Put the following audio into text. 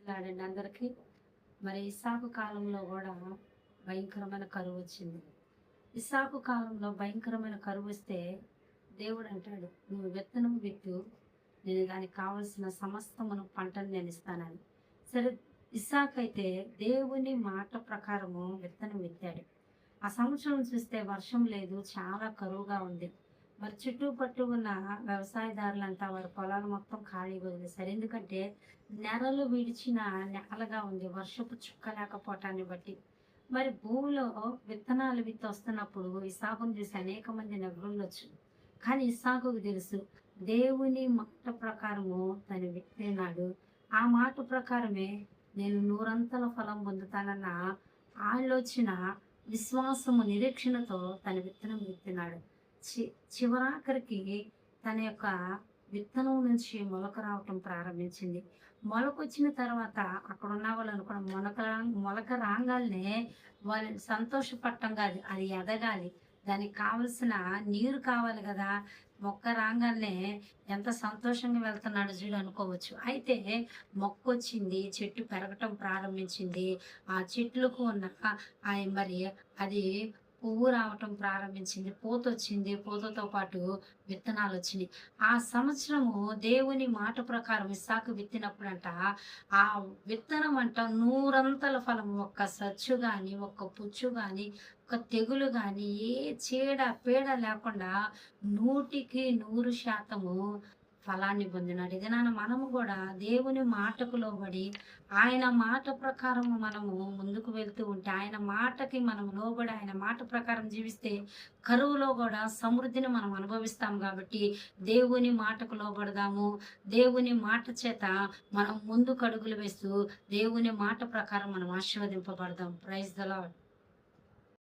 మాట్లాడండి అందరికీ. మరి ఇస్సాకు కాలంలో కూడా భయంకరమైన కరువు వచ్చింది. ఇస్సాకు కాలంలో భయంకరమైన కరువు వస్తే దేవుడు అంటాడు, నువ్వు విత్తనం విత్తు, నేను దానికి కావలసిన సమస్తమును పంటను నేను ఇస్తానని. సరే, ఇస్సాకు అయితే దేవుని మాట ప్రకారము విత్తనం విత్తాడు. ఆ సంవత్సరం చూస్తే వర్షం లేదు, చాలా కరువుగా ఉంది. మరి చుట్టుపట్టు ఉన్న వ్యవసాయదారులంతా వారి పొలాలు మొత్తం ఖాళీగా వదిలేశారు. ఎందుకంటే నెలలు విడిచిన నేలగా ఉంది, వర్షపు చుక్క లేకపోవటాన్ని బట్టి. మరి భూమిలో విత్తనాలు విత్తి వస్తున్నప్పుడు ఇస్సాకును చూసి అనేక మంది నవ్వుండొచ్చు. కానీ ఇస్సాకుకు తెలుసు, దేవుని మాట ప్రకారము తను విత్తినాడు. ఆ మాట ప్రకారమే నేను నూరంతల ఫలం పొందుతానన్న ఆలోచన, విశ్వాసము, నిరీక్షణతో తన విత్తనం విత్తినాడు. చివరాఖరికి తన యొక్క విత్తనం నుంచి మొలక రావటం ప్రారంభించింది. మొలకొచ్చిన తర్వాత అక్కడ ఉన్న వాళ్ళు అనుకోవడం, మొలక రాగానే వాళ్ళు సంతోషపడటం కాదు, అది ఎదగాలి, దానికి కావలసిన నీరు కావాలి కదా. మొక్క రాగానే ఎంత సంతోషంగా వెళ్తున్నాడు చూడు అనుకోవచ్చు. అయితే మొక్క వచ్చింది, చెట్టు పెరగటం ప్రారంభించింది. ఆ చెట్లకు ఉన్న మరి అది పువ్వు రావటం ప్రారంభించింది, పూత వచ్చింది, పూతతో పాటు విత్తనాలు వచ్చినాయి. ఆ సంవత్సరము దేవుని మాట ప్రకారం ఇస్సాకు విత్తినప్పుడంట, ఆ విత్తనం అంట నూరంతల ఫలం, ఒక్క సచ్చు కానీ, ఒక్క పుచ్చు కానీ, ఒక తెగులు కానీ, ఏ చీడ పీడ లేకుండా 100% ఫలాన్ని పొందినాడు. ఇది మనము కూడా దేవుని మాటకు లోబడి, ఆయన మాట ప్రకారం మనము ముందుకు వెళ్తూ ఉంటే, ఆయన మాటకి మనం లోబడి ఆయన మాట ప్రకారం జీవిస్తే కరువులో కూడా సమృద్ధిని మనం అనుభవిస్తాం. కాబట్టి దేవుని మాటకు లోబడదాము. దేవుని మాట చేత మనం ముందుకు అడుగులు వేస్తూ దేవుని మాట ప్రకారం మనం ఆశీర్వదింపబడదాం. Praise the lord.